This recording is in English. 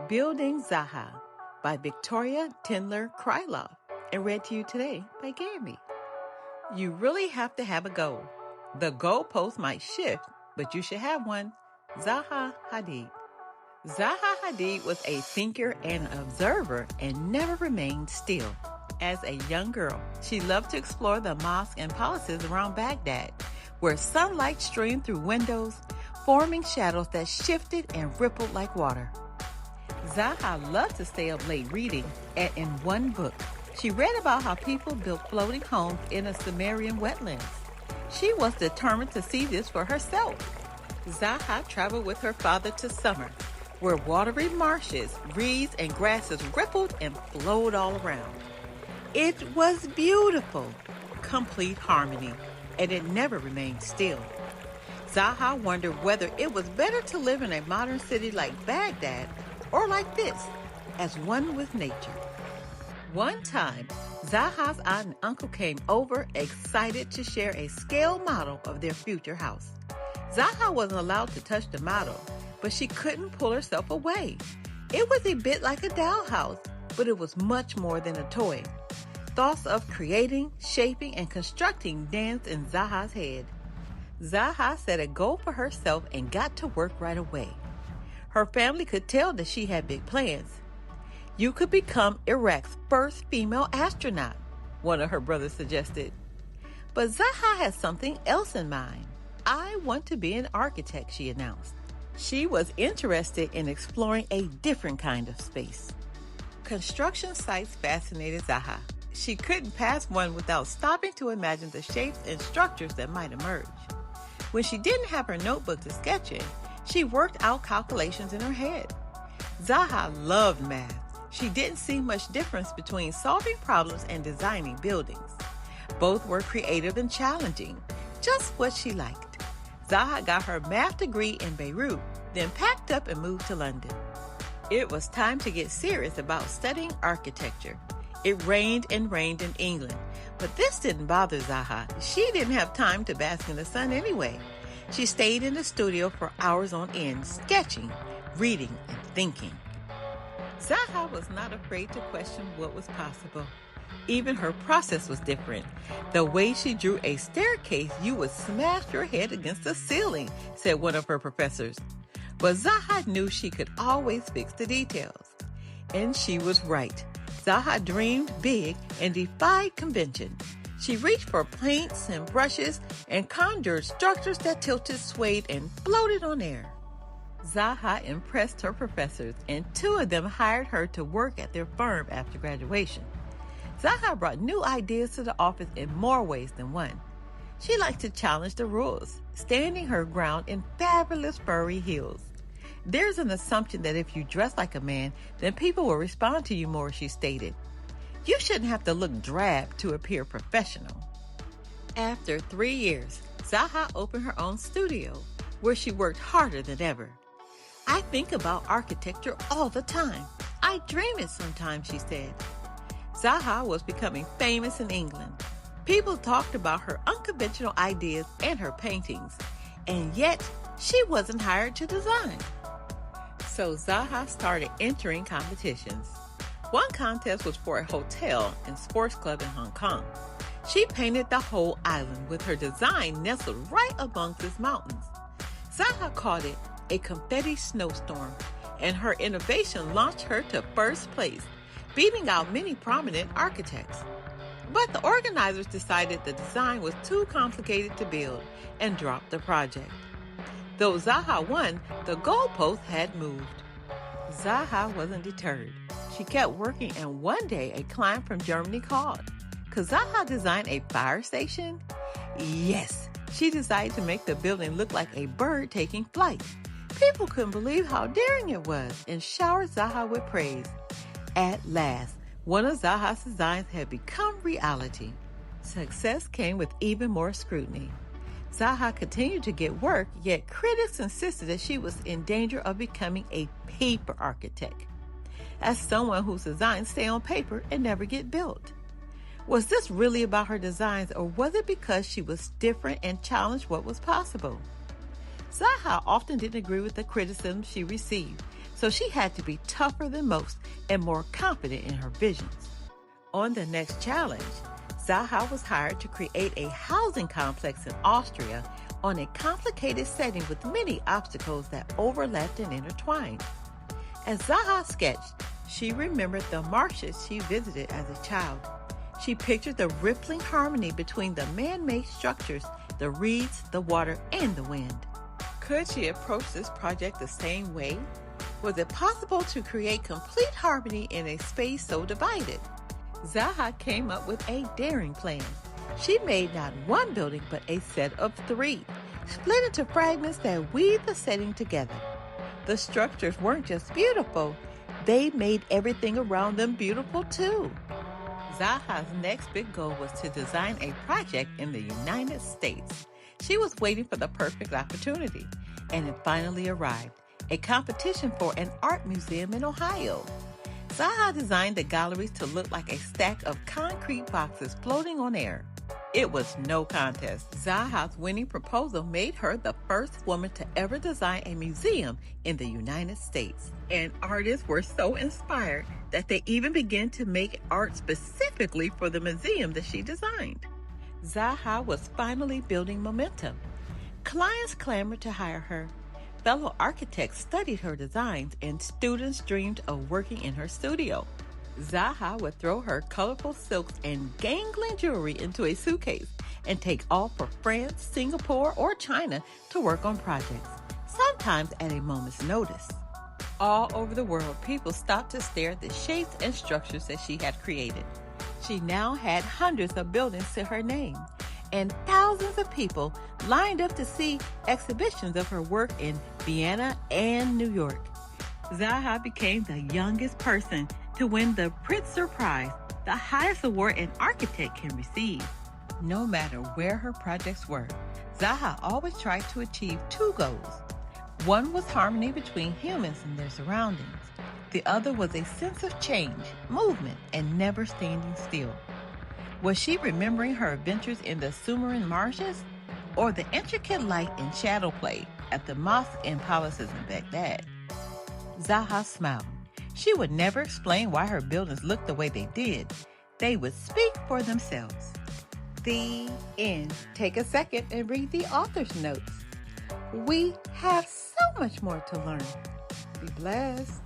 Building Zaha by Victoria Tindler Kryloff and read to you today by Gary. You really have to have a goal. The goalpost might shift, but you should have one. Zaha Hadid. Zaha Hadid was a thinker and observer and never remained still. As a young girl, she loved to explore the mosques and palaces around Baghdad, where sunlight streamed through windows, forming shadows that shifted and rippled like water. Zaha loved to stay up late reading, and in one book, she read about how people built floating homes in a Sumerian wetlands. She was determined to see this for herself. Zaha traveled with her father to Summer, where watery marshes, reeds, and grasses rippled and flowed all around. It was beautiful, complete harmony, and it never remained still. Zaha wondered whether it was better to live in a modern city like Baghdad or like this, as one with nature. One time, Zaha's aunt and uncle came over, excited to share a scale model of their future house. Zaha wasn't allowed to touch the model, but she couldn't pull herself away. It was a bit like a dollhouse, but it was much more than a toy. Thoughts of creating, shaping, and constructing danced in Zaha's head. Zaha set a goal for herself and got to work right away. Her family could tell that she had big plans. You could become Iraq's first female astronaut, one of her brothers suggested. But Zaha had something else in mind. I want to be an architect, she announced. She was interested in exploring a different kind of space. Construction sites fascinated Zaha. She couldn't pass one without stopping to imagine the shapes and structures that might emerge. When she didn't have her notebook to sketch in, she worked out calculations in her head. Zaha loved math. She didn't see much difference between solving problems and designing buildings. Both were creative and challenging, just what she liked. Zaha got her math degree in Beirut, then packed up and moved to London. It was time to get serious about studying architecture. It rained and rained in England, but this didn't bother Zaha. She didn't have time to bask in the sun anyway. She stayed in the studio for hours on end, sketching, reading, and thinking. Zaha was not afraid to question what was possible. Even her process was different. The way she drew a staircase, you would smash your head against the ceiling, said one of her professors. But Zaha knew she could always fix the details. And she was right. Zaha dreamed big and defied convention. She reached for paints and brushes and conjured structures that tilted, swayed, and floated on air. Zaha impressed her professors, and two of them hired her to work at their firm after graduation. Zaha brought new ideas to the office in more ways than one. She liked to challenge the rules, standing her ground in fabulous furry heels. There's an assumption that if you dress like a man, then people will respond to you more, she stated. You shouldn't have to look drab to appear professional. After 3 years, Zaha opened her own studio, where she worked harder than ever. I think about architecture all the time. I dream it sometimes, she said. Zaha was becoming famous in England. People talked about her unconventional ideas and her paintings, and yet she wasn't hired to design. So Zaha started entering competitions. One contest was for a hotel and sports club in Hong Kong. She painted the whole island with her design nestled right amongst its mountains. Zaha called it a confetti snowstorm, and her innovation launched her to first place, beating out many prominent architects. But the organizers decided the design was too complicated to build and dropped the project. Though Zaha won, the goalpost had moved. Zaha wasn't deterred. She kept working, and one day a client from Germany called. Could Zaha design a fire station? Yes, she decided to make the building look like a bird taking flight. People couldn't believe how daring it was and showered Zaha with praise. At last, one of Zaha's designs had become reality. Success came with even more scrutiny. Zaha continued to get work, yet critics insisted that she was in danger of becoming a paper architect, as someone whose designs stay on paper and never get built. Was this really about her designs, or was it because she was different and challenged what was possible? Zaha often didn't agree with the criticism she received, so she had to be tougher than most and more confident in her visions. On the next challenge, Zaha was hired to create a housing complex in Austria on a complicated setting with many obstacles that overlapped and intertwined. As Zaha sketched, she remembered the marshes she visited as a child. She pictured the rippling harmony between the man-made structures, the reeds, the water, and the wind. Could she approach this project the same way? Was it possible to create complete harmony in a space so divided? Zaha came up with a daring plan. She made not one building, but a set of 3, split into fragments that weave the setting together. The structures weren't just beautiful, they made everything around them beautiful too. Zaha's next big goal was to design a project in the United States. She was waiting for the perfect opportunity, and it finally arrived, a competition for an art museum in Ohio. Zaha designed the galleries to look like a stack of concrete boxes floating on air. It was no contest. Zaha's winning proposal made her the first woman to ever design a museum in the United States. And artists were so inspired that they even began to make art specifically for the museum that she designed. Zaha was finally building momentum. Clients clamored to hire her. Fellow architects studied her designs, and students dreamed of working in her studio. Zaha would throw her colorful silks and gangling jewelry into a suitcase and take off for France, Singapore, or China to work on projects, sometimes at a moment's notice. All over the world, people stopped to stare at the shapes and structures that she had created. She now had hundreds of buildings to her name, and thousands of people lined up to see exhibitions of her work in Vienna and New York. Zaha became the youngest person to win the Pritzker Prize, the highest award an architect can receive. No matter where her projects were, Zaha always tried to achieve 2 goals. One was harmony between humans and their surroundings. The other was a sense of change, movement, and never standing still. Was she remembering her adventures in the Sumerian marshes, or the intricate light and shadow play at the mosque and palaces in Baghdad? Zaha smiled. She would never explain why her buildings looked the way they did. They would speak for themselves. The end. Take a second and read the author's notes. We have so much more to learn. Be blessed.